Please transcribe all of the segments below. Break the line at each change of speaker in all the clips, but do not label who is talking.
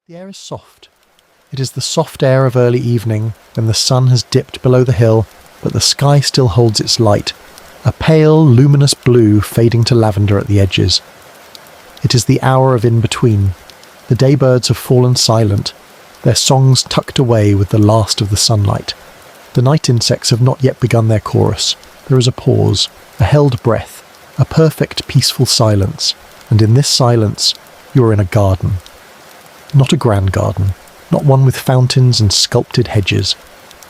The air is soft. It is the soft air of early evening, when the sun has dipped below the hill, but the sky still holds its light, a pale, luminous blue fading to lavender at the edges. It is the hour of in-between. The daybirds have fallen silent, their songs tucked away with the last of the sunlight. The night insects have not yet begun their chorus. There is a pause, a held breath, a perfect peaceful silence, and in this silence you are in a garden. Not a grand garden, not one with fountains and sculpted hedges.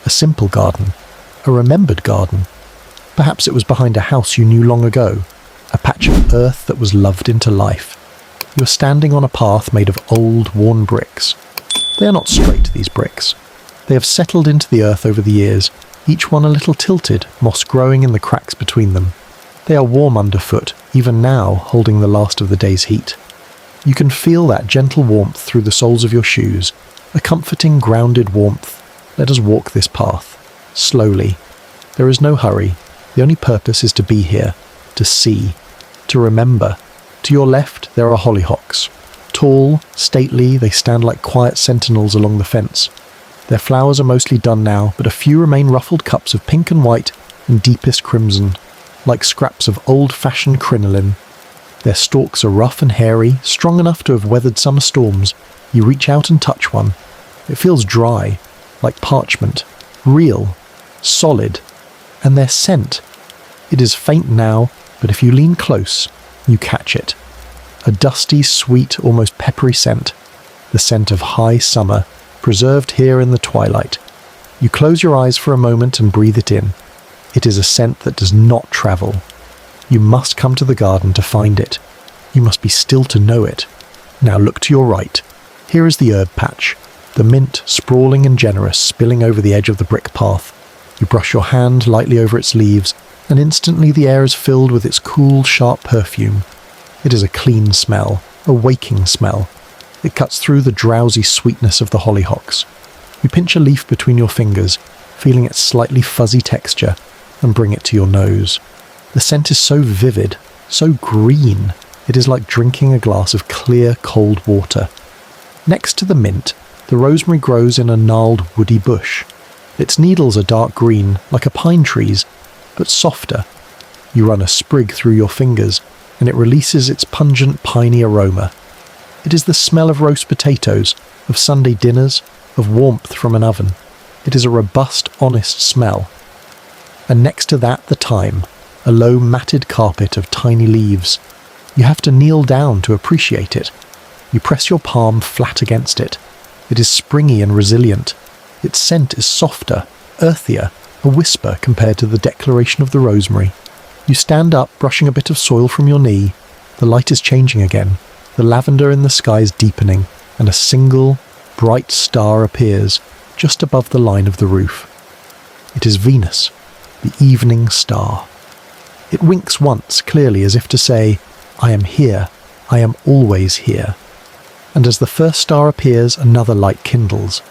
A simple garden, a remembered garden. Perhaps it was behind a house you knew long ago, a patch of earth that was loved into life. You are standing on a path made of old, worn bricks. They are not straight, these bricks. They have settled into the earth over the years, each one a little tilted, moss growing in the cracks between them. They are warm underfoot, even now holding the last of the day's heat. You can feel that gentle warmth through the soles of your shoes, a comforting, grounded warmth. Let us walk this path, slowly. There is no hurry. The only purpose is to be here, to see, to remember. To your left, there are hollyhocks. Tall, stately, they stand like quiet sentinels along the fence. Their flowers are mostly done now, but a few remain ruffled cups of pink and white and deepest crimson, like scraps of old-fashioned crinoline. Their stalks are rough and hairy, strong enough to have weathered summer storms. You reach out and touch one. It feels dry, like parchment, real, solid, and their scent. It is faint now, but if you lean close, you catch it. A dusty, sweet, almost peppery scent, the scent of high summer, preserved here in the twilight. You close your eyes for a moment and breathe it in. It is a scent that does not travel. You must come to the garden to find it. You must be still to know it. Now look to your right. Here is the herb patch, the mint sprawling and generous spilling over the edge of the brick path. You brush your hand lightly over its leaves, and instantly the air is filled with its cool, sharp perfume. It is a clean smell, a waking smell. It cuts through the drowsy sweetness of the hollyhocks. You pinch a leaf between your fingers, feeling its slightly fuzzy texture, and bring it to your nose. The scent is so vivid, so green, it is like drinking a glass of clear, cold water. Next to the mint, the rosemary grows in a gnarled, woody bush. Its needles are dark green, like a pine tree's, but softer. You run a sprig through your fingers, and it releases its pungent, piney aroma. It is the smell of roast potatoes, of Sunday dinners, of warmth from an oven. It is a robust, honest smell. And next to that, the thyme, a low, matted carpet of tiny leaves. You have to kneel down to appreciate it. You press your palm flat against it. It is springy and resilient. Its scent is softer, earthier, a whisper compared to the declaration of the rosemary. You stand up, brushing a bit of soil from your knee. The light is changing again. The lavender in the sky is deepening, and a single, bright star appears just above the line of the roof. It is Venus, the evening star. It winks once, clearly, as if to say, I am here, I am always here. And as the first star appears, another light kindles,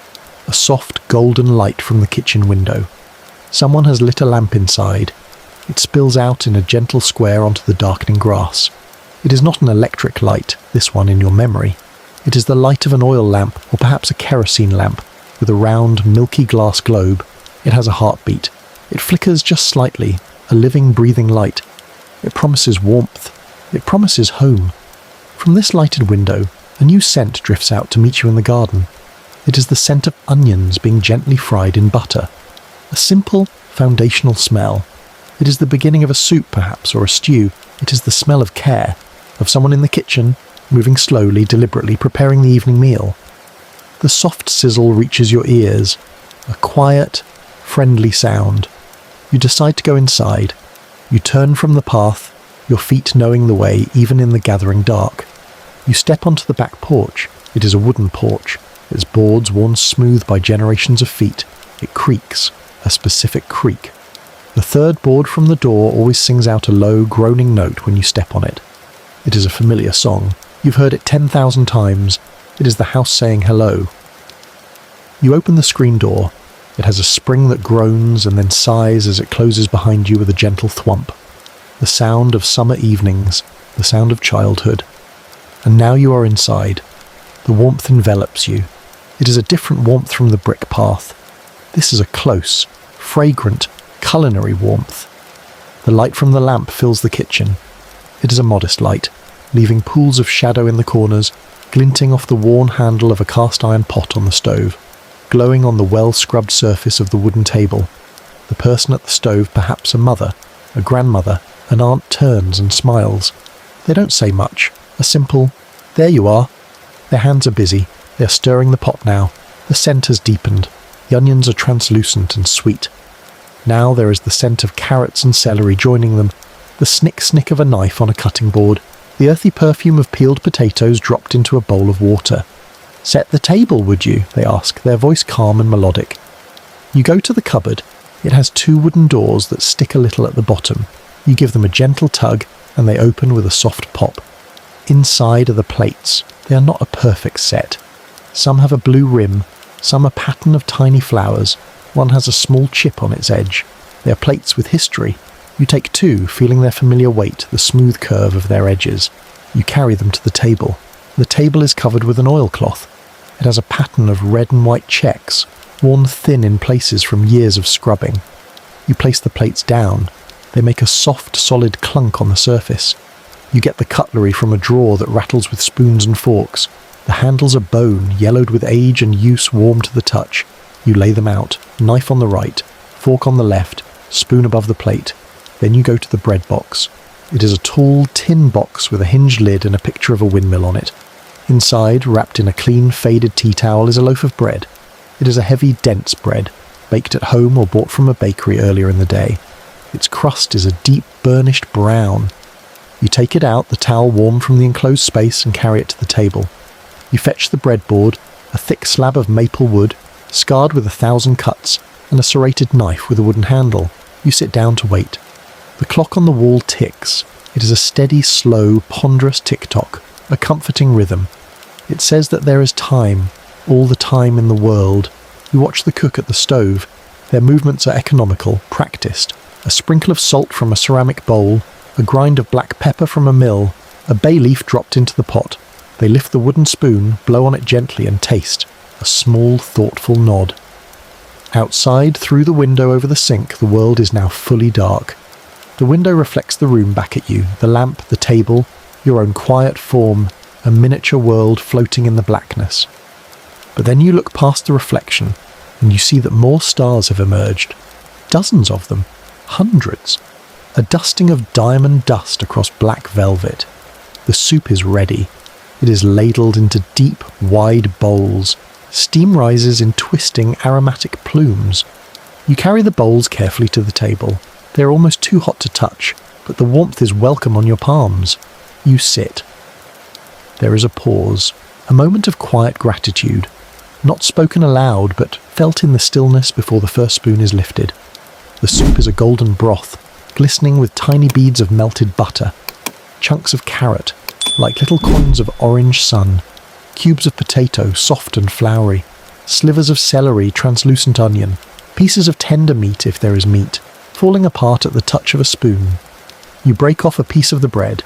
a soft golden light from the kitchen window. Someone has lit a lamp inside. It spills out in a gentle square onto the darkening grass. It is not an electric light, this one in your memory. It is the light of an oil lamp, or perhaps a kerosene lamp, with a round, milky glass globe. It has a heartbeat. It flickers just slightly, a living, breathing light. It promises warmth. It promises home. From this lighted window, a new scent drifts out to meet you in the garden. It is the scent of onions being gently fried in butter. A simple, foundational smell. It is the beginning of a soup, perhaps, or a stew. It is the smell of care, of someone in the kitchen, moving slowly, deliberately, preparing the evening meal. The soft sizzle reaches your ears, a quiet, friendly sound. You decide to go inside. You turn from the path, your feet knowing the way even in the gathering dark. You step onto the back porch. It is a wooden porch, its boards worn smooth by generations of feet. It creaks, a specific creak. The third board from the door always sings out a low, groaning note when you step on it. It is a familiar song. You've heard it 10,000 times. It is the house saying hello. You open the screen door. It has a spring that groans and then sighs as it closes behind you with a gentle thwump. The sound of summer evenings, the sound of childhood. And now you are inside. The warmth envelops you. It is a different warmth from the brick path. This is a close, fragrant, culinary warmth. The light from the lamp fills the kitchen. It is a modest light, leaving pools of shadow in the corners, glinting off the worn handle of a cast-iron pot on the stove, glowing on the well-scrubbed surface of the wooden table. The person at the stove, perhaps a mother, a grandmother, an aunt, turns and smiles. They don't say much. A simple, "There you are." Their hands are busy. They are stirring the pot now. The scent has deepened. The onions are translucent and sweet. Now there is the scent of carrots and celery joining them, the snick-snick of a knife on a cutting board, the earthy perfume of peeled potatoes dropped into a bowl of water. "Set the table, would you?" they ask, their voice calm and melodic. You go to the cupboard. It has 2 wooden doors that stick a little at the bottom. You give them a gentle tug, and they open with a soft pop. Inside are the plates. They are not a perfect set. Some have a blue rim, some a pattern of tiny flowers. One has a small chip on its edge. They are plates with history. You take 2, feeling their familiar weight, the smooth curve of their edges. You carry them to the table. The table is covered with an oilcloth. It has a pattern of red and white checks, worn thin in places from years of scrubbing. You place the plates down. They make a soft, solid clunk on the surface. You get the cutlery from a drawer that rattles with spoons and forks. The handles are bone, yellowed with age and use, warm to the touch. You lay them out, knife on the right, fork on the left, spoon above the plate. Then you go to the bread box. It is a tall tin box with a hinged lid and a picture of a windmill on it. Inside, wrapped in a clean, faded tea towel, is a loaf of bread. It is a heavy, dense bread, baked at home or bought from a bakery earlier in the day. Its crust is a deep, burnished brown. You take it out, the towel warm from the enclosed space, and carry it to the table. You fetch the breadboard, a thick slab of maple wood, scarred with 1,000 cuts, and a serrated knife with a wooden handle. You sit down to wait. The clock on the wall ticks. It is a steady, slow, ponderous tick-tock, a comforting rhythm. It says that there is time, all the time in the world. You watch the cook at the stove. Their movements are economical, practiced. A sprinkle of salt from a ceramic bowl, a grind of black pepper from a mill, a bay leaf dropped into the pot. They lift the wooden spoon, blow on it gently and taste. A small, thoughtful nod. Outside, through the window over the sink, the world is now fully dark. The window reflects the room back at you, the lamp, the table, your own quiet form, a miniature world floating in the blackness. But then you look past the reflection, and you see that more stars have emerged. Dozens of them. Hundreds. A dusting of diamond dust across black velvet. The soup is ready. It is ladled into deep, wide bowls. Steam rises in twisting, aromatic plumes. You carry the bowls carefully to the table. They are almost too hot to touch, but the warmth is welcome on your palms. You sit. There is a pause, a moment of quiet gratitude, not spoken aloud, but felt in the stillness before the first spoon is lifted. The soup is a golden broth, glistening with tiny beads of melted butter, chunks of carrot, like little coins of orange sun, cubes of potato, soft and floury, slivers of celery, translucent onion, pieces of tender meat if there is meat, falling apart at the touch of a spoon. You break off a piece of the bread.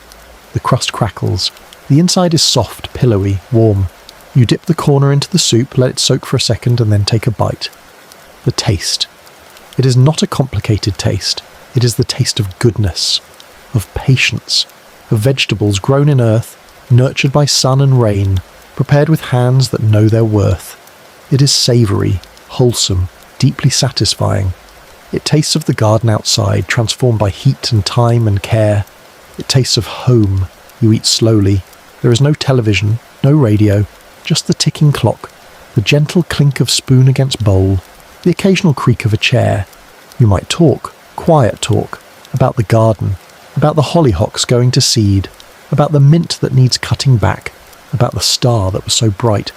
The crust crackles. The inside is soft, pillowy, warm. You dip the corner into the soup, let it soak for a second, and then take a bite. The taste. It is not a complicated taste. It is the taste of goodness, of patience, of vegetables grown in earth, nurtured by sun and rain, prepared with hands that know their worth. It is savoury, wholesome, deeply satisfying. It tastes of the garden outside, transformed by heat and time and care. It tastes of home. You eat slowly. There is no television, no radio, just the ticking clock, the gentle clink of spoon against bowl, the occasional creak of a chair. You might talk, quiet talk, about the garden, about the hollyhocks going to seed, about the mint that needs cutting back, about the star that was so bright.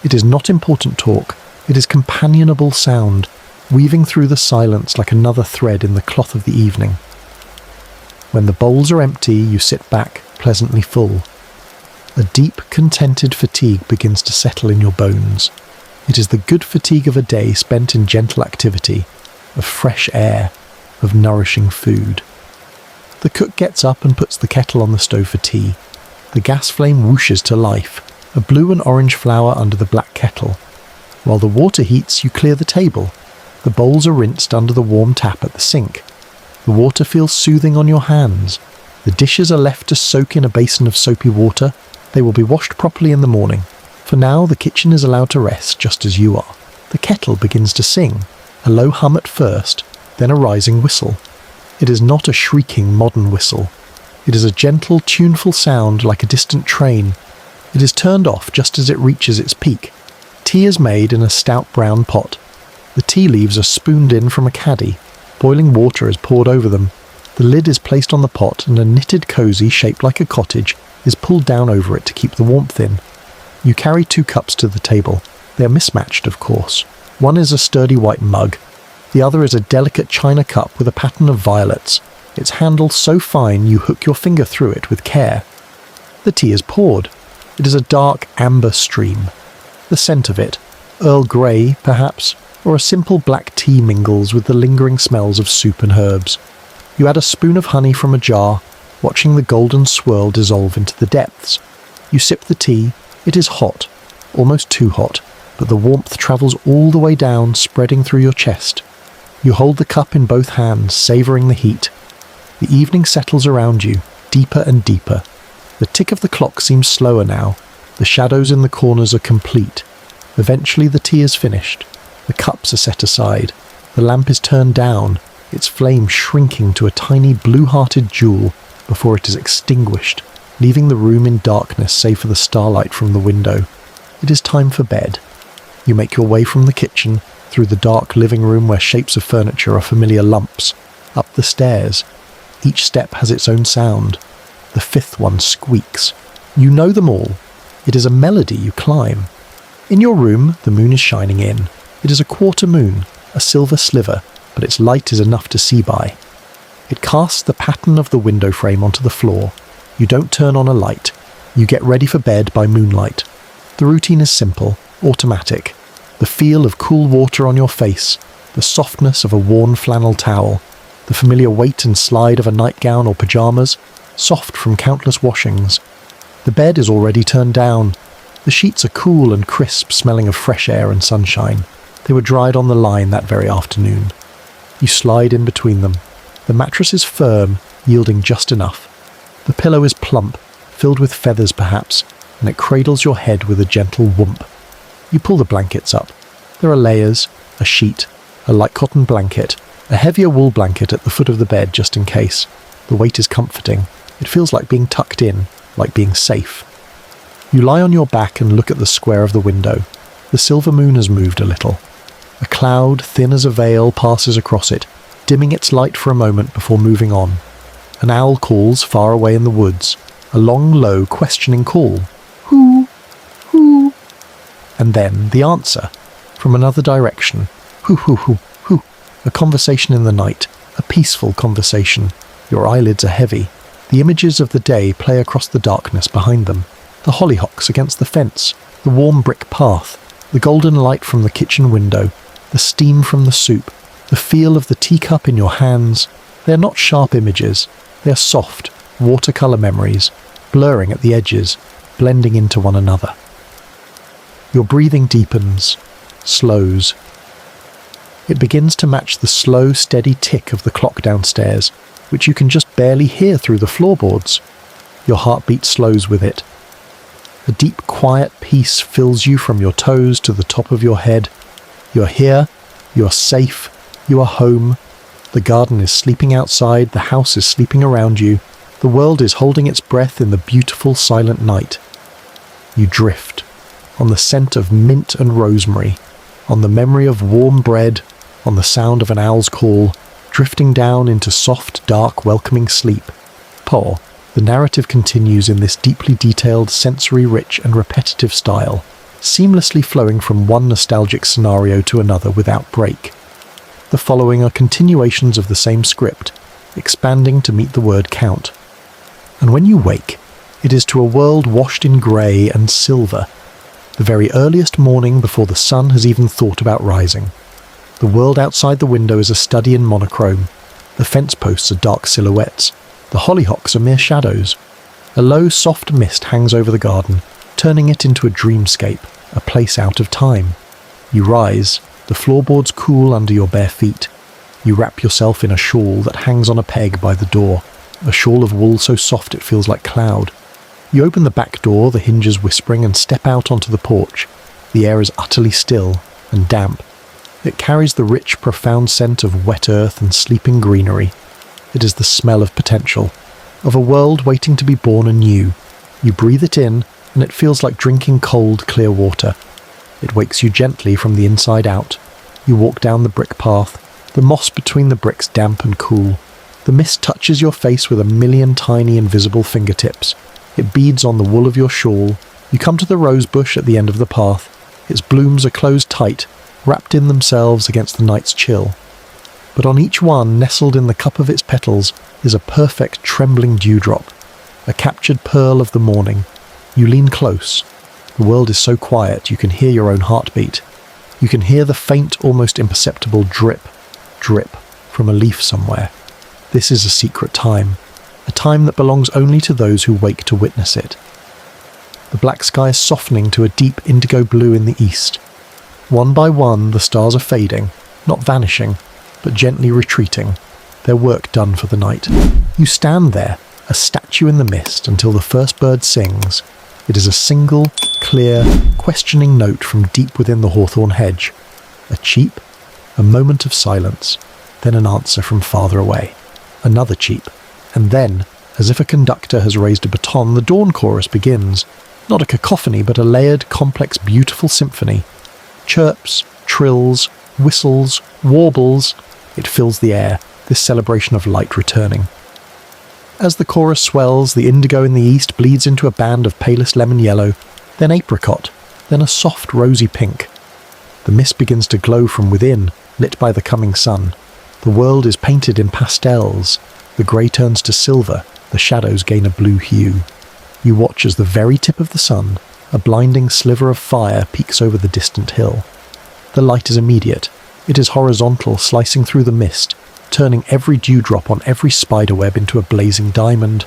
It is not important talk. It is companionable sound, weaving through the silence like another thread in the cloth of the evening. When the bowls are empty, you sit back, pleasantly full. A deep, contented fatigue begins to settle in your bones. It is the good fatigue of a day spent in gentle activity, of fresh air, of nourishing food. The cook gets up and puts the kettle on the stove for tea. The gas flame whooshes to life. a blue and orange flower under the black kettle. While the water heats, you clear the table. The bowls are rinsed under the warm tap at the sink. The water feels soothing on your hands. The dishes are left to soak in a basin of soapy water. They will be washed properly in the morning. For now, the kitchen is allowed to rest just as you are. The kettle begins to sing, a low hum at first, then a rising whistle. It is not a shrieking modern whistle. It is a gentle, tuneful sound like a distant train. It is turned off just as it reaches its peak. Tea is made in a stout brown pot. The tea leaves are spooned in from a caddy. Boiling water is poured over them. The lid is placed on the pot and a knitted cosy shaped like a cottage is pulled down over it to keep the warmth in. You carry 2 cups to the table. They are mismatched, of course. One is a sturdy white mug. The other is a delicate china cup with a pattern of violets. Its handle so fine you hook your finger through it with care. The tea is poured. It is a dark amber stream. The scent of it, Earl Grey, perhaps, or a simple black tea mingles with the lingering smells of soup and herbs. You add a spoon of honey from a jar, watching the golden swirl dissolve into the depths. You sip the tea. It is hot, almost too hot, but the warmth travels all the way down, spreading through your chest. You hold the cup in both hands, savouring the heat. The evening settles around you, deeper and deeper. The tick of the clock seems slower now. The shadows in the corners are complete. Eventually the tea is finished. The cups are set aside. The lamp is turned down, its flame shrinking to a tiny blue-hearted jewel before it is extinguished, leaving the room in darkness save for the starlight from the window. It is time for bed. You make your way from the kitchen, through the dark living room where shapes of furniture are familiar lumps, up the stairs. Each step has its own sound. The 5th one squeaks. You know them all. It is a melody you climb. In your room, the moon is shining in. It is a quarter moon, a silver sliver, but its light is enough to see by. It casts the pattern of the window frame onto the floor. You don't turn on a light. You get ready for bed by moonlight. The routine is simple, automatic. The feel of cool water on your face, the softness of a worn flannel towel, the familiar weight and slide of a nightgown or pyjamas, soft from countless washings. The bed is already turned down. The sheets are cool and crisp, smelling of fresh air and sunshine. They were dried on the line that very afternoon. You slide in between them. The mattress is firm, yielding just enough. The pillow is plump, filled with feathers perhaps, and it cradles your head with a gentle whoomp. You pull the blankets up. There are layers, a sheet, a light cotton blanket, a heavier wool blanket at the foot of the bed just in case. The weight is comforting. It feels like being tucked in, like being safe. You lie on your back and look at the square of the window. The silver moon has moved a little. A cloud, thin as a veil, passes across it, dimming its light for a moment before moving on. An owl calls far away in the woods, a long, low, questioning call. Hoo, hoo. And then the answer, from another direction. Hoo, hoo, hoo, hoo. A conversation in the night, a peaceful conversation. Your eyelids are heavy. The images of the day play across the darkness behind them. The hollyhocks against the fence, the warm brick path, the golden light from the kitchen window, the steam from the soup, the feel of the teacup in your hands. They are not sharp images. They are soft, watercolour memories, blurring at the edges, blending into one another. Your breathing deepens, slows. It begins to match the slow, steady tick of the clock downstairs, which you can just barely hear through the floorboards. Your heartbeat slows with it. A deep, quiet peace fills you from your toes to the top of your head. You're here, you're safe, you are home. The garden is sleeping outside, the house is sleeping around you. The world is holding its breath in the beautiful, silent night. You drift, on the scent of mint and rosemary, on the memory of warm bread, on the sound of an owl's call, drifting down into soft, dark, welcoming sleep. Poor. The narrative continues in this deeply detailed, sensory-rich and repetitive style, seamlessly flowing from one nostalgic scenario to another without break. The following are continuations of the same script, expanding to meet the word count. And when you wake, it is to a world washed in grey and silver, the very earliest morning before the sun has even thought about rising. The world outside the window is a study in monochrome. The fence posts are dark silhouettes. The hollyhocks are mere shadows. A low, soft mist hangs over the garden. turning it into a dreamscape, a place out of time. You rise, the floorboards cool under your bare feet. You wrap yourself in a shawl that hangs on a peg by the door, a shawl of wool so soft it feels like cloud. You open the back door, the hinges whispering, and step out onto the porch. The air is utterly still and damp. It carries the rich, profound scent of wet earth and sleeping greenery. It is the smell of potential, of a world waiting to be born anew. You breathe it in, and it feels like drinking cold, clear water. It wakes you gently from the inside out. You walk down the brick path, the moss between the bricks damp and cool. The mist touches your face with a million tiny invisible fingertips. It beads on the wool of your shawl. You come to the rose bush at the end of the path. Its blooms are closed tight, wrapped in themselves against the night's chill. But on each one, nestled in the cup of its petals, is a perfect trembling dewdrop, a captured pearl of the morning. You lean close. The world is so quiet you can hear your own heartbeat. You can hear the faint, almost imperceptible drip, drip from a leaf somewhere. This is a secret time, a time that belongs only to those who wake to witness it. The black sky is softening to a deep indigo blue in the east. One by one, the stars are fading, not vanishing, but gently retreating, their work done for the night. You stand there, a statue in the mist, until the first bird sings. It is a single, clear, questioning note from deep within the hawthorn hedge. A cheep, a moment of silence, then an answer from farther away. Another cheep, and then, as if a conductor has raised a baton, the dawn chorus begins. Not a cacophony, but a layered, complex, beautiful symphony. Chirps, trills, whistles, warbles. It fills the air, this celebration of light returning. As the chorus swells, the indigo in the east bleeds into a band of palest lemon yellow, then apricot, then a soft rosy pink. The mist begins to glow from within, lit by the coming sun. The world is painted in pastels. The grey turns to silver, the shadows gain a blue hue. You watch as the very tip of the sun, a blinding sliver of fire, peeks over the distant hill. The light is immediate. It is horizontal, slicing through the mist, turning every dewdrop on every spiderweb into a blazing diamond.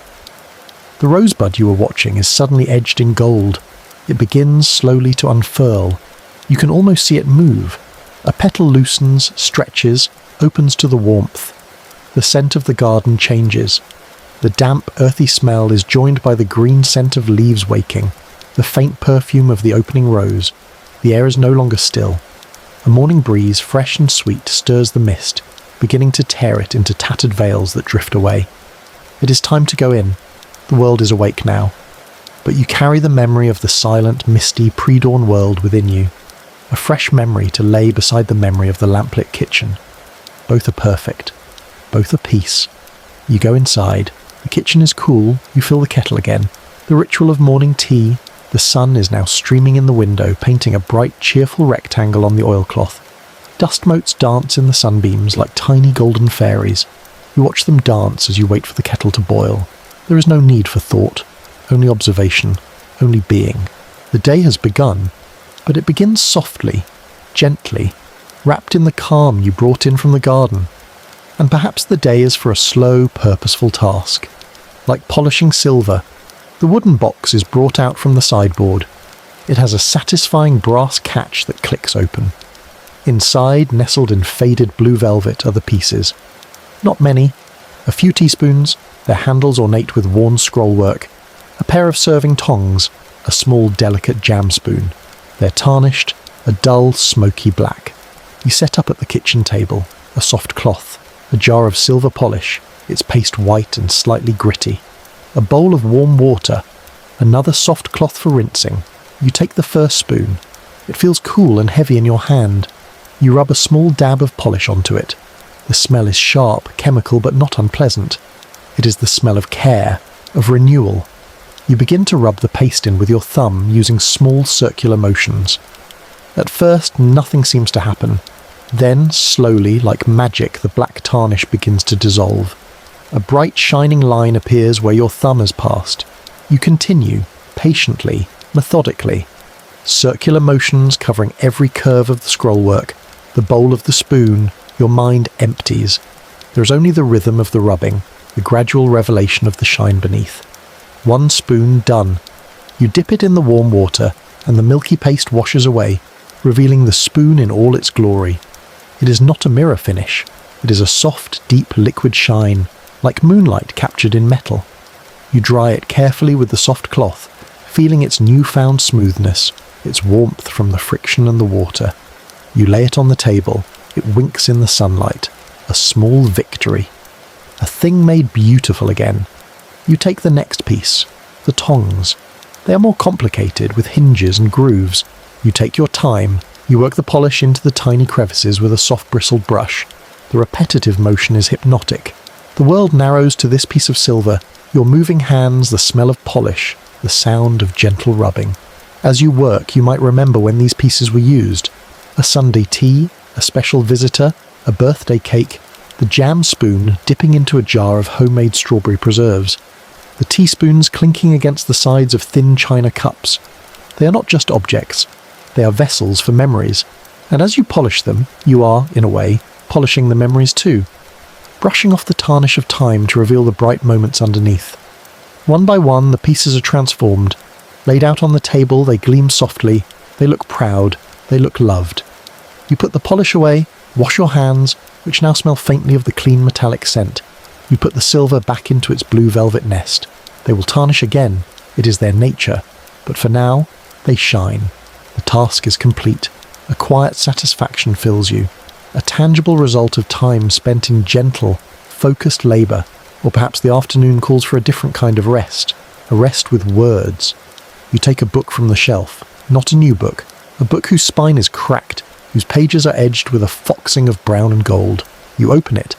The rosebud you were watching is suddenly edged in gold. It begins slowly to unfurl. You can almost see it move. A petal loosens, stretches, opens to the warmth. The scent of the garden changes. The damp, earthy smell is joined by the green scent of leaves waking, the faint perfume of the opening rose. The air is no longer still. A morning breeze, fresh and sweet, stirs the mist, beginning to tear it into tattered veils that drift away. It is time to go in. The world is awake now. But you carry the memory of the silent, misty, pre-dawn world within you. A fresh memory to lay beside the memory of the lamplit kitchen. Both are perfect. Both are peace. You go inside. The kitchen is cool. You fill the kettle again. The ritual of morning tea. The sun is now streaming in the window, painting a bright, cheerful rectangle on the oilcloth. Dust motes dance in the sunbeams like tiny golden fairies. You watch them dance as you wait for the kettle to boil. There is no need for thought, only observation, only being. The day has begun, but it begins softly, gently, wrapped in the calm you brought in from the garden. And perhaps the day is for a slow, purposeful task. Like polishing silver, the wooden box is brought out from the sideboard. It has a satisfying brass catch that clicks open. Inside, nestled in faded blue velvet, are the pieces. Not many. A few teaspoons, their handles ornate with worn scrollwork. A pair of serving tongs, a small delicate jam spoon. They're tarnished, a dull, smoky black. You set up at the kitchen table, a soft cloth, a jar of silver polish, its paste white and slightly gritty. A bowl of warm water, another soft cloth for rinsing. You take the first spoon. It feels cool and heavy in your hand. You rub a small dab of polish onto it. The smell is sharp, chemical, but not unpleasant. It is the smell of care, of renewal. You begin to rub the paste in with your thumb using small circular motions. At first, nothing seems to happen. Then, slowly, like magic, the black tarnish begins to dissolve. A bright, shining line appears where your thumb has passed. You continue, patiently, methodically. Circular motions covering every curve of the scrollwork, the bowl of the spoon. Your mind empties. There is only the rhythm of the rubbing, the gradual revelation of the shine beneath. One spoon done. You dip it in the warm water, and the milky paste washes away, revealing the spoon in all its glory. It is not a mirror finish. It is a soft, deep liquid shine, like moonlight captured in metal. You dry it carefully with the soft cloth, feeling its newfound smoothness, its warmth from the friction and the water. You lay it on the table. It winks in the sunlight. A small victory. A thing made beautiful again. You take the next piece, the tongs. They are more complicated, with hinges and grooves. You take your time. You work the polish into the tiny crevices with a soft bristled brush. The repetitive motion is hypnotic. The world narrows to this piece of silver, your moving hands, the smell of polish, the sound of gentle rubbing. As you work, you might remember when these pieces were used. A Sunday tea, a special visitor, a birthday cake, the jam spoon dipping into a jar of homemade strawberry preserves, the teaspoons clinking against the sides of thin china cups. They are not just objects, they are vessels for memories, and as you polish them, you are, in a way, polishing the memories too, brushing off the tarnish of time to reveal the bright moments underneath. One by one, the pieces are transformed. Laid out on the table, they gleam softly, they look proud, they look loved. You put the polish away, wash your hands, which now smell faintly of the clean metallic scent. You put the silver back into its blue velvet nest. They will tarnish again, it is their nature, but for now, they shine. The task is complete. A quiet satisfaction fills you, a tangible result of time spent in gentle, focused labour, or perhaps the afternoon calls for a different kind of rest, a rest with words. You take a book from the shelf, not a new book, a book whose spine is cracked, whose pages are edged with a foxing of brown and gold. You open it.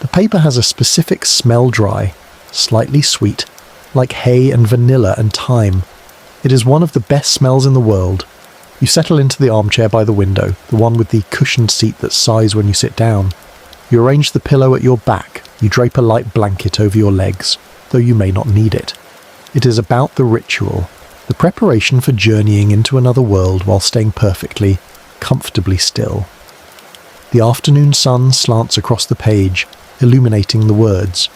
The paper has a specific smell dry, slightly sweet, like hay and vanilla and thyme. It is one of the best smells in the world. You settle into the armchair by the window, the one with the cushioned seat that sighs when you sit down. You arrange the pillow at your back. You drape a light blanket over your legs, though you may not need it. It is about the ritual, the preparation for journeying into another world while staying perfectly, comfortably still. The afternoon sun slants across the page, illuminating the words.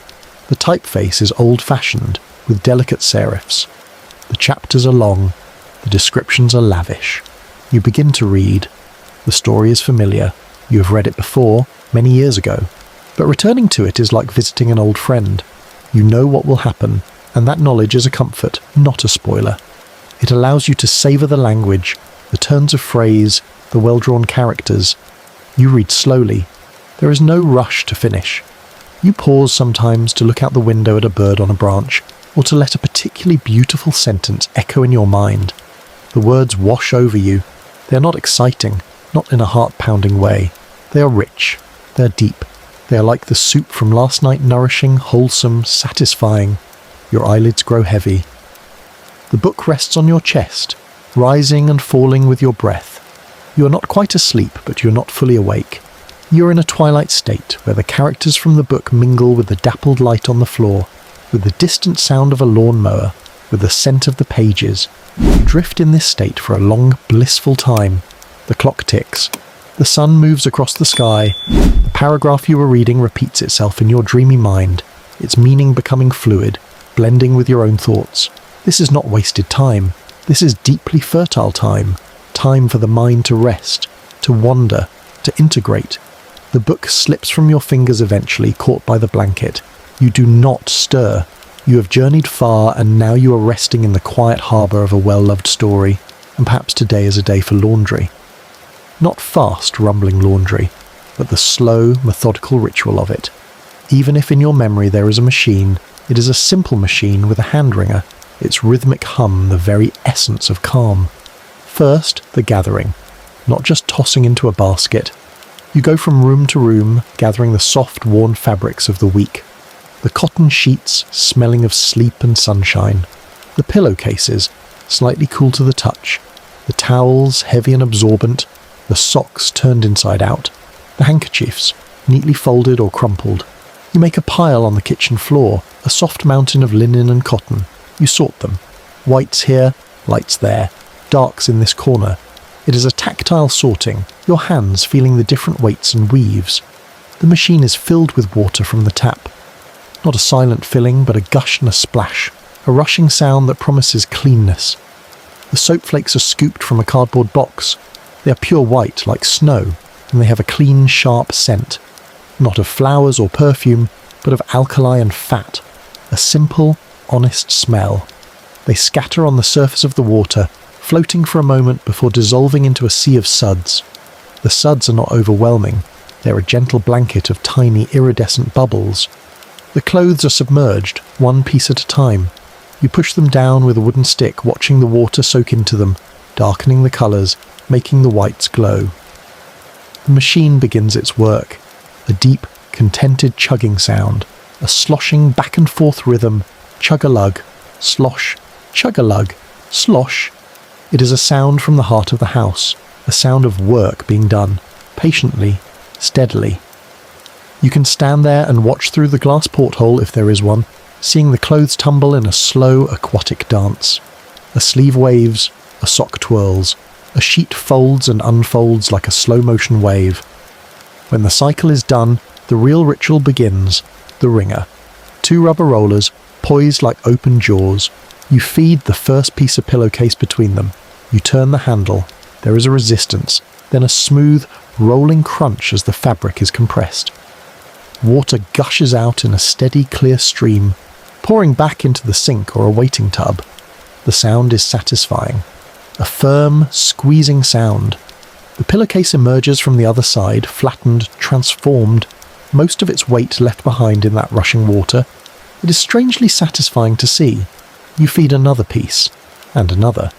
The typeface is old-fashioned, with delicate serifs. The chapters are long, the descriptions are lavish. You begin to read. The story is familiar. You have read it before, many years ago. But returning to it is like visiting an old friend. You know what will happen, and that knowledge is a comfort, not a spoiler. It allows you to savour the language, the turns of phrase, the well-drawn characters. You read slowly. There is no rush to finish. You pause sometimes to look out the window at a bird on a branch, or to let a particularly beautiful sentence echo in your mind. The words wash over you. They are not exciting, not in a heart-pounding way. They are rich. They are deep. They are like the soup from last night, nourishing, wholesome, satisfying. Your eyelids grow heavy. The book rests on your chest, rising and falling with your breath. You are not quite asleep, but you are not fully awake. You are in a twilight state, where the characters from the book mingle with the dappled light on the floor, with the distant sound of a lawnmower, with the scent of the pages. You drift in this state for a long, blissful time. The clock ticks. The sun moves across the sky. The paragraph you were reading repeats itself in your dreamy mind, its meaning becoming fluid, blending with your own thoughts. This is not wasted time. This is deeply fertile time. Time for the mind to rest, to wander, to integrate. The book slips from your fingers eventually, caught by the blanket. You do not stir. You have journeyed far, and now you are resting in the quiet harbour of a well-loved story, and perhaps today is a day for laundry. Not fast, rumbling laundry, but the slow, methodical ritual of it. Even if in your memory there is a machine, it is a simple machine with a hand wringer, its rhythmic hum the very essence of calm. First, the gathering, not just tossing into a basket. You go from room to room, gathering the soft, worn fabrics of the week. The cotton sheets, smelling of sleep and sunshine. The pillowcases, slightly cool to the touch. The towels, heavy and absorbent. The socks turned inside out. The handkerchiefs, neatly folded or crumpled. You make a pile on the kitchen floor, a soft mountain of linen and cotton. You sort them. Whites here, lights there. Darks in this corner. It is a tactile sorting, your hands feeling the different weights and weaves. The machine is filled with water from the tap. Not a silent filling, but a gush and a splash, a rushing sound that promises cleanness. The soap flakes are scooped from a cardboard box. They are pure white like snow, and they have a clean, sharp scent. Not of flowers or perfume, but of alkali and fat. A simple, honest smell. They scatter on the surface of the water, floating for a moment before dissolving into a sea of suds. The suds are not overwhelming. They're a gentle blanket of tiny, iridescent bubbles. The clothes are submerged, one piece at a time. You push them down with a wooden stick, watching the water soak into them, darkening the colours, making the whites glow. The machine begins its work. A deep, contented chugging sound. A sloshing back and forth rhythm. Chug-a-lug. Slosh. Chug-a-lug. Slosh. It is a sound from the heart of the house. A sound of work being done. Patiently. Steadily. You can stand there and watch through the glass porthole, if there is one, seeing the clothes tumble in a slow, aquatic dance. A sleeve waves, a sock twirls, a sheet folds and unfolds like a slow-motion wave. When the cycle is done, the real ritual begins, the wringer. 2 rubber rollers, poised like open jaws. You feed the first piece of pillowcase between them. You turn the handle. There is a resistance, then a smooth, rolling crunch as the fabric is compressed. Water gushes out in a steady, clear stream, pouring back into the sink or a waiting tub. The sound is satisfying. A firm, squeezing sound. The pillowcase emerges from the other side, flattened, transformed, most of its weight left behind in that rushing water. It is strangely satisfying to see. You feed another piece, and another.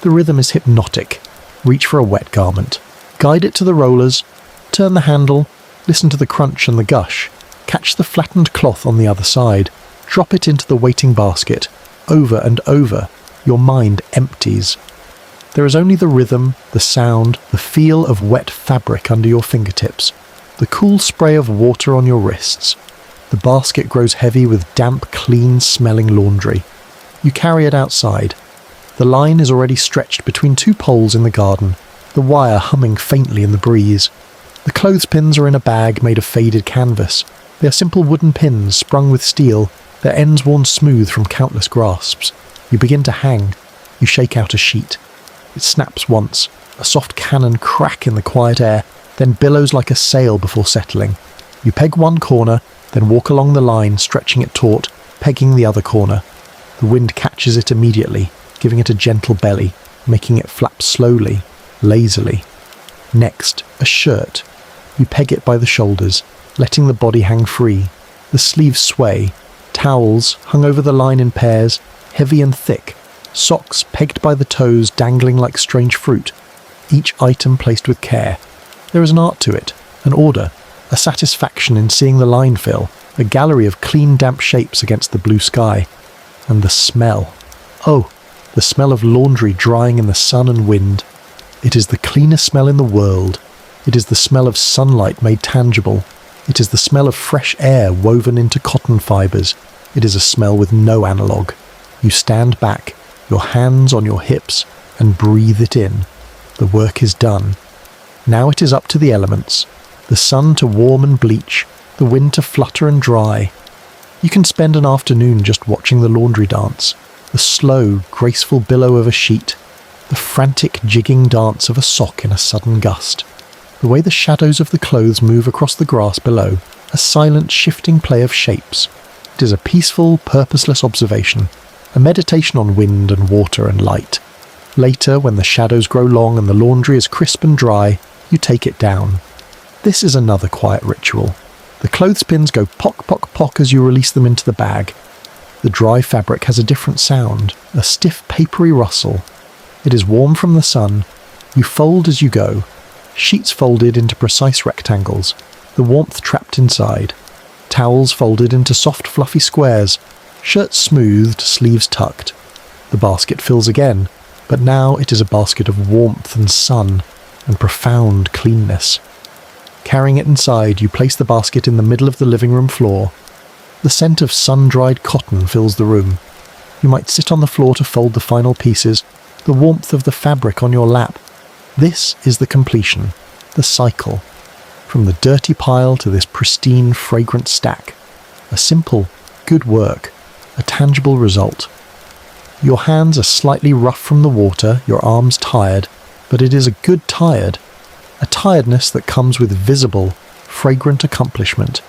The rhythm is hypnotic. Reach for a wet garment. Guide it to the rollers. Turn the handle. Listen to the crunch and the gush. Catch the flattened cloth on the other side. Drop it into the waiting basket. Over and over. Your mind empties. There is only the rhythm, the sound, the feel of wet fabric under your fingertips. The cool spray of water on your wrists. The basket grows heavy with damp, clean-smelling laundry. You carry it outside. The line is already stretched between 2 poles in the garden, the wire humming faintly in the breeze. The clothespins are in a bag made of faded canvas. They are simple wooden pins sprung with steel, their ends worn smooth from countless grasps. You begin to hang. You shake out a sheet. It snaps once, a soft cannon crack in the quiet air, then billows like a sail before settling. You peg one corner, then walk along the line, stretching it taut, pegging the other corner. The wind catches it immediately, giving it a gentle belly, making it flap slowly, lazily. Next, a shirt. You peg it by the shoulders, letting the body hang free. The sleeves sway. Towels, hung over the line in pairs, heavy and thick. Socks pegged by the toes, dangling like strange fruit. Each item placed with care. There is an art to it, an order, a satisfaction in seeing the line fill, a gallery of clean, damp shapes against the blue sky. And the smell. Oh, the smell of laundry drying in the sun and wind. It is the cleanest smell in the world. It is the smell of sunlight made tangible. It is the smell of fresh air woven into cotton fibres. It is a smell with no analogue. You stand back, your hands on your hips, and breathe it in. The work is done. Now it is up to the elements. The sun to warm and bleach, the wind to flutter and dry. You can spend an afternoon just watching the laundry dance, the slow, graceful billow of a sheet, the frantic jigging dance of a sock in a sudden gust, the way the shadows of the clothes move across the grass below, a silent shifting play of shapes. It is a peaceful, purposeless observation, a meditation on wind and water and light. Later, when the shadows grow long and the laundry is crisp and dry, you take it down. This is another quiet ritual. The clothespins go pock, pock, pock as you release them into the bag. The dry fabric has a different sound, a stiff, papery rustle. It is warm from the sun. You fold as you go, sheets folded into precise rectangles, the warmth trapped inside. Towels folded into soft, fluffy squares, shirts smoothed, sleeves tucked. The basket fills again, but now it is a basket of warmth and sun and profound cleanness. Carrying it inside, you place the basket in the middle of the living room floor. The scent of sun-dried cotton fills the room. You might sit on the floor to fold the final pieces, the warmth of the fabric on your lap. This is the completion, the cycle. From the dirty pile to this pristine, fragrant stack. A simple, good work, a tangible result. Your hands are slightly rough from the water, your arms tired, but it is a good tired. A tiredness that comes with visible, fragrant accomplishment.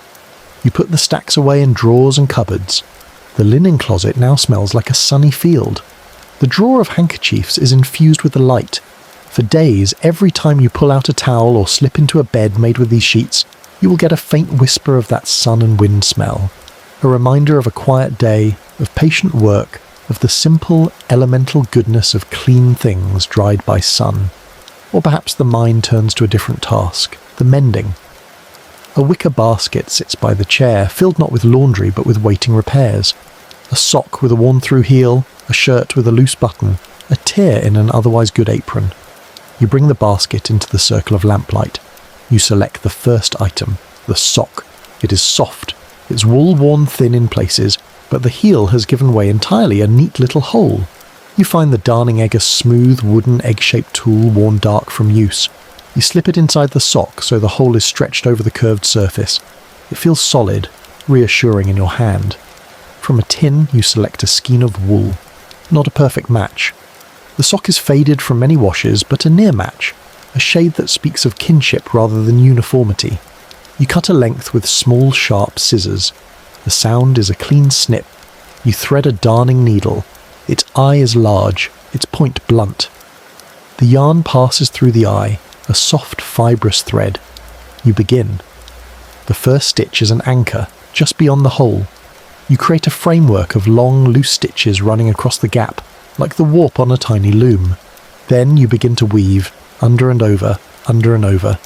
You put the stacks away in drawers and cupboards. The linen closet now smells like a sunny field. The drawer of handkerchiefs is infused with the light. For days, every time you pull out a towel or slip into a bed made with these sheets, you will get a faint whisper of that sun and wind smell. A reminder of a quiet day, of patient work, of the simple, elemental goodness of clean things dried by sun. Or perhaps the mind turns to a different task, the mending. A wicker basket sits by the chair, filled not with laundry but with waiting repairs. A sock with a worn-through heel, a shirt with a loose button, a tear in an otherwise good apron. You bring the basket into the circle of lamplight. You select the first item, the sock. It is soft, its wool worn thin in places, but the heel has given way entirely, a neat little hole. You find the darning egg a smooth, wooden, egg-shaped tool worn dark from use. You slip it inside the sock so the hole is stretched over the curved surface. It feels solid, reassuring in your hand. From a tin, you select a skein of wool. Not a perfect match. The sock is faded from many washes, but a near match, a shade that speaks of kinship rather than uniformity. You cut a length with small, sharp scissors. The sound is a clean snip. You thread a darning needle. Its eye is large, its point blunt. The yarn passes through the eye, a soft, fibrous thread. You begin. The first stitch is an anchor, just beyond the hole. You create a framework of long, loose stitches running across the gap, like the warp on a tiny loom. Then you begin to weave, under and over, under and over.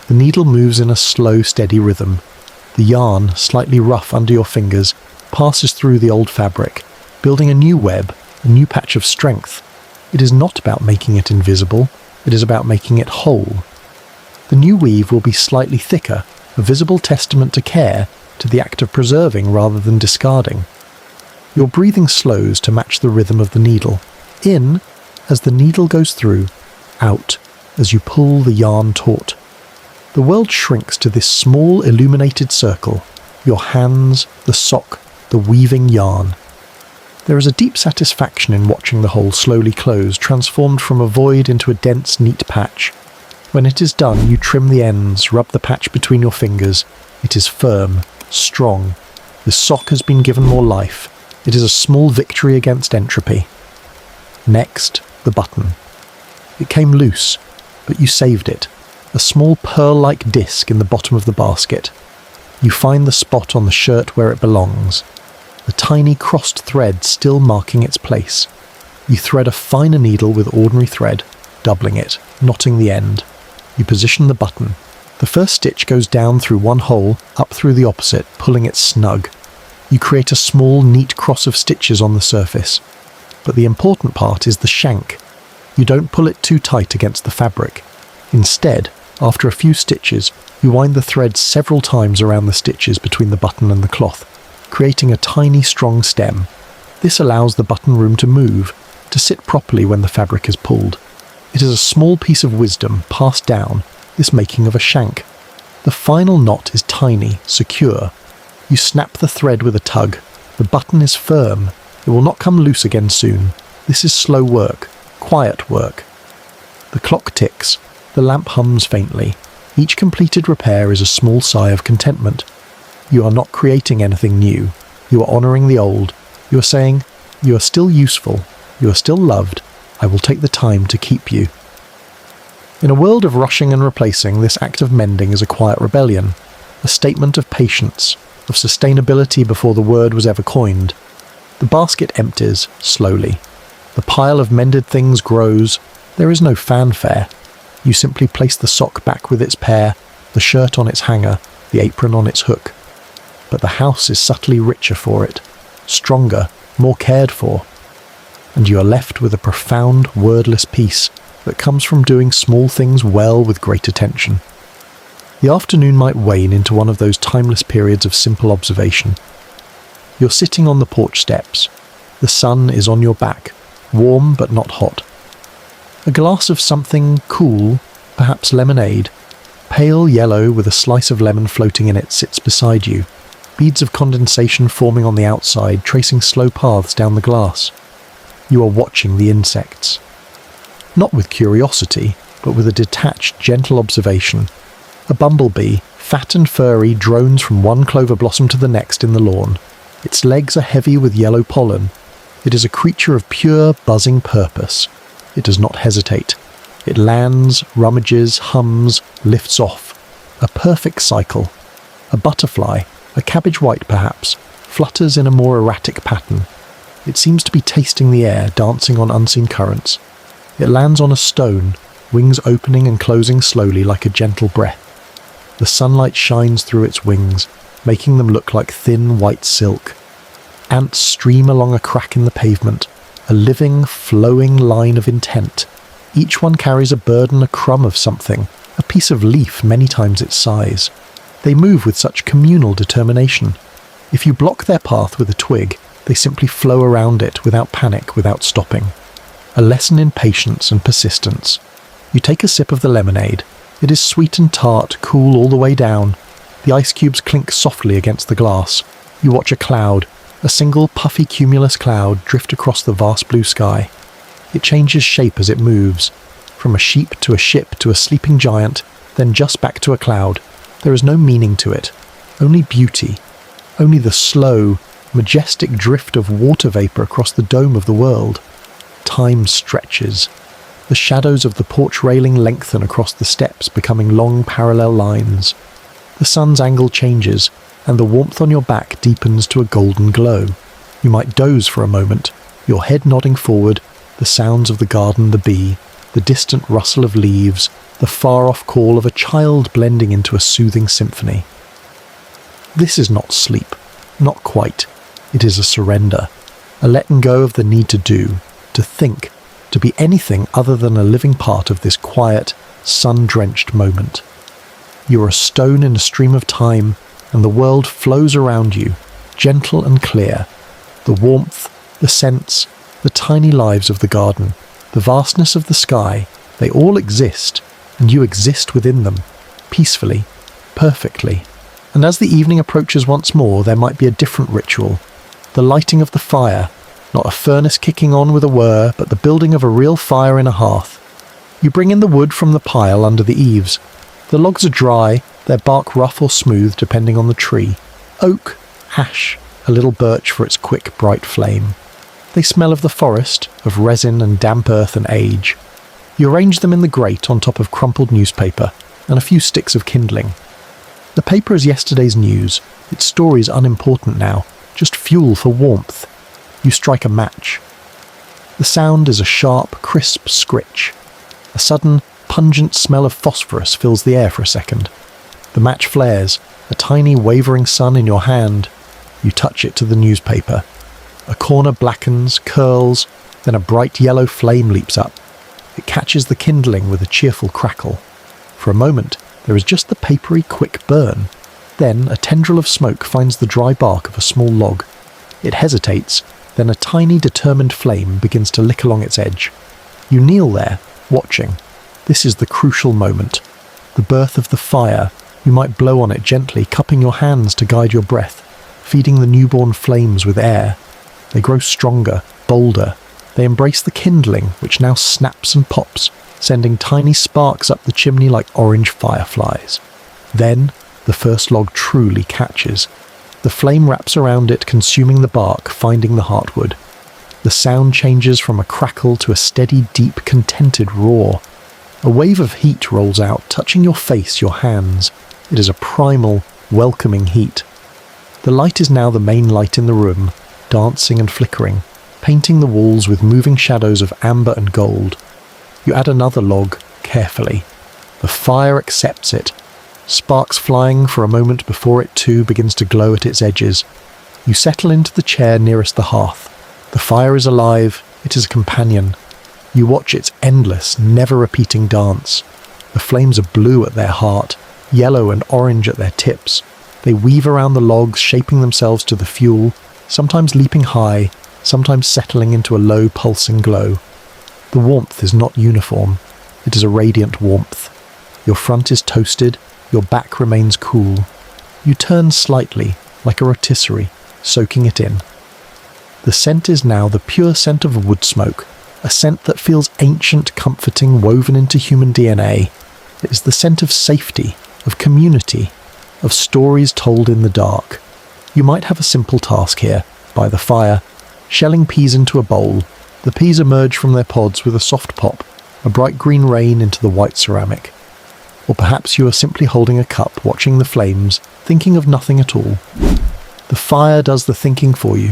The needle moves in a slow, steady rhythm. The yarn, slightly rough under your fingers, passes through the old fabric, building a new web, a new patch of strength. It is not about making it invisible, it is about making it whole. The new weave will be slightly thicker, a visible testament to care, to the act of preserving rather than discarding. Your breathing slows to match the rhythm of the needle. In, as the needle goes through, out, as you pull the yarn taut. The world shrinks to this small illuminated circle, your hands, the sock, the weaving yarn. There is a deep satisfaction in watching the hole slowly close, transformed from a void into a dense, neat patch. When it is done, you trim the ends, rub the patch between your fingers. It is firm, strong. The sock has been given more life. It is a small victory against entropy. Next, the button. It came loose, but you saved it. A small pearl-like disc in the bottom of the basket. You find the spot on the shirt where it belongs. The tiny crossed thread still marking its place. You thread a finer needle with ordinary thread, doubling it, knotting the end. You position the button. The first stitch goes down through one hole, up through the opposite, pulling it snug. You create a small, neat cross of stitches on the surface. But the important part is the shank. You don't pull it too tight against the fabric. Instead, after a few stitches, you wind the thread several times around the stitches between the button and the cloth, creating a tiny, strong stem. This allows the button room to move, to sit properly when the fabric is pulled. It is a small piece of wisdom passed down, this making of a shank. The final knot is tiny, secure. You snap the thread with a tug. The button is firm. It will not come loose again soon. This is slow work, quiet work. The clock ticks. The lamp hums faintly. Each completed repair is a small sigh of contentment. You are not creating anything new. You are honouring the old. You are saying, you are still useful. You are still loved. I will take the time to keep you. In a world of rushing and replacing, this act of mending is a quiet rebellion, a statement of patience, of sustainability before the word was ever coined. The basket empties, slowly. The pile of mended things grows. There is no fanfare. You simply place the sock back with its pair, the shirt on its hanger, the apron on its hook. But the house is subtly richer for it, stronger, more cared for. And you are left with a profound, wordless peace that comes from doing small things well with great attention. The afternoon might wane into one of those timeless periods of simple observation. You're sitting on the porch steps. The sun is on your back, warm but not hot. A glass of something cool, perhaps lemonade, pale yellow with a slice of lemon floating in it, sits beside you, beads of condensation forming on the outside, tracing slow paths down the glass. You are watching the insects. Not with curiosity, but with a detached, gentle observation. A bumblebee, fat and furry, drones from one clover blossom to the next in the lawn. Its legs are heavy with yellow pollen. It is a creature of pure, buzzing purpose. It does not hesitate. It lands, rummages, hums, lifts off. A perfect cycle. A butterfly, a cabbage white perhaps, flutters in a more erratic pattern. It seems to be tasting the air, dancing on unseen currents. It lands on a stone, wings opening and closing slowly like a gentle breath. The sunlight shines through its wings, making them look like thin white silk. Ants stream along a crack in the pavement, a living, flowing line of intent. Each one carries a burden, a crumb of something, a piece of leaf many times its size. They move with such communal determination. If you block their path with a twig, they simply flow around it without panic, without stopping. A lesson in patience and persistence. You take a sip of the lemonade. It is sweet and tart, cool all the way down. The ice cubes clink softly against the glass. You watch a cloud, a single puffy cumulus cloud, drift across the vast blue sky. It changes shape as it moves, from a sheep to a ship to a sleeping giant, then just back to a cloud. There is no meaning to it, only beauty, only the slow, majestic drift of water vapour across the dome of the world. Time stretches. The shadows of the porch railing lengthen across the steps, becoming long parallel lines. The sun's angle changes, and the warmth on your back deepens to a golden glow. You might doze for a moment, your head nodding forward, the sounds of the garden, the bee, the distant rustle of leaves, the far-off call of a child blending into a soothing symphony. This is not sleep, not quite. It is a surrender, a letting go of the need to do, to think, to be anything other than a living part of this quiet, sun-drenched moment. You are a stone in a stream of time, and the world flows around you, gentle and clear. The warmth, the scents, the tiny lives of the garden, the vastness of the sky, they all exist, and you exist within them, peacefully, perfectly. And as the evening approaches once more, there might be a different ritual. The lighting of the fire, not a furnace kicking on with a whir, but the building of a real fire in a hearth. You bring in the wood from the pile under the eaves. The logs are dry, their bark rough or smooth depending on the tree. Oak, ash, a little birch for its quick, bright flame. They smell of the forest, of resin and damp earth and age. You arrange them in the grate on top of crumpled newspaper and a few sticks of kindling. The paper is yesterday's news, its story is unimportant now, just fuel for warmth. You strike a match. The sound is a sharp, crisp scritch. A sudden, pungent smell of phosphorus fills the air for a second. The match flares, a tiny wavering sun in your hand. You touch it to the newspaper. A corner blackens, curls, then a bright yellow flame leaps up. It catches the kindling with a cheerful crackle. For a moment, there is just the papery, quick burn. Then a tendril of smoke finds the dry bark of a small log. It hesitates, then a tiny, determined flame begins to lick along its edge. You kneel there, watching. This is the crucial moment. The birth of the fire. You might blow on it gently, cupping your hands to guide your breath, feeding the newborn flames with air. They grow stronger, bolder. They embrace the kindling, which now snaps and pops, sending tiny sparks up the chimney like orange fireflies. Then, the first log truly catches. The flame wraps around it, consuming the bark, finding the heartwood. The sound changes from a crackle to a steady, deep, contented roar. A wave of heat rolls out, touching your face, your hands. It is a primal, welcoming heat. The light is now the main light in the room, dancing and flickering, painting the walls with moving shadows of amber and gold. You add another log, carefully. The fire accepts it, sparks flying for a moment before it too begins to glow at its edges. You settle into the chair nearest the hearth. The fire is alive, it is a companion. You watch its endless, never-repeating dance. The flames are blue at their heart, yellow and orange at their tips. They weave around the logs, shaping themselves to the fuel, sometimes leaping high, sometimes settling into a low, pulsing glow. The warmth is not uniform. It is a radiant warmth. Your front is toasted, your back remains cool. You turn slightly, like a rotisserie, soaking it in. The scent is now the pure scent of wood smoke, a scent that feels ancient, comforting, woven into human DNA. It is the scent of safety, of community, of stories told in the dark. You might have a simple task here, by the fire, shelling peas into a bowl. The peas emerge from their pods with a soft pop, a bright green rain into the white ceramic. Or perhaps you are simply holding a cup, watching the flames, thinking of nothing at all. The fire does the thinking for you.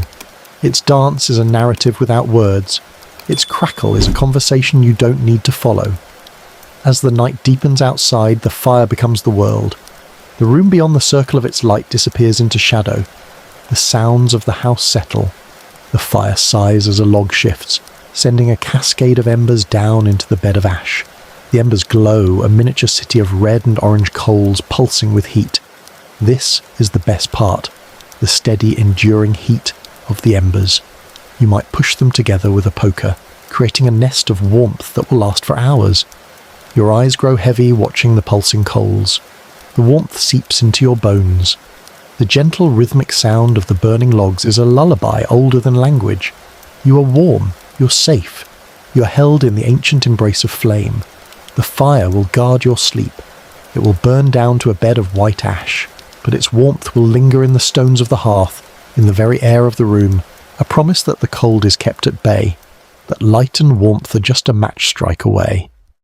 Its dance is a narrative without words. Its crackle is a conversation you don't need to follow. As the night deepens outside, the fire becomes the world. The room beyond the circle of its light disappears into shadow. The sounds of the house settle. The fire sighs as a log shifts, sending a cascade of embers down into the bed of ash. The embers glow, a miniature city of red and orange coals pulsing with heat. This is the best part, the steady, enduring heat of the embers. You might push them together with a poker, creating a nest of warmth that will last for hours. Your eyes grow heavy watching the pulsing coals. The warmth seeps into your bones. The gentle rhythmic sound of the burning logs is a lullaby older than language. You are warm, you're safe, you are held in the ancient embrace of flame. The fire will guard your sleep. It will burn down to a bed of white ash, but its warmth will linger in the stones of the hearth, in the very air of the room, a promise that the cold is kept at bay, that light and warmth are just a match strike away.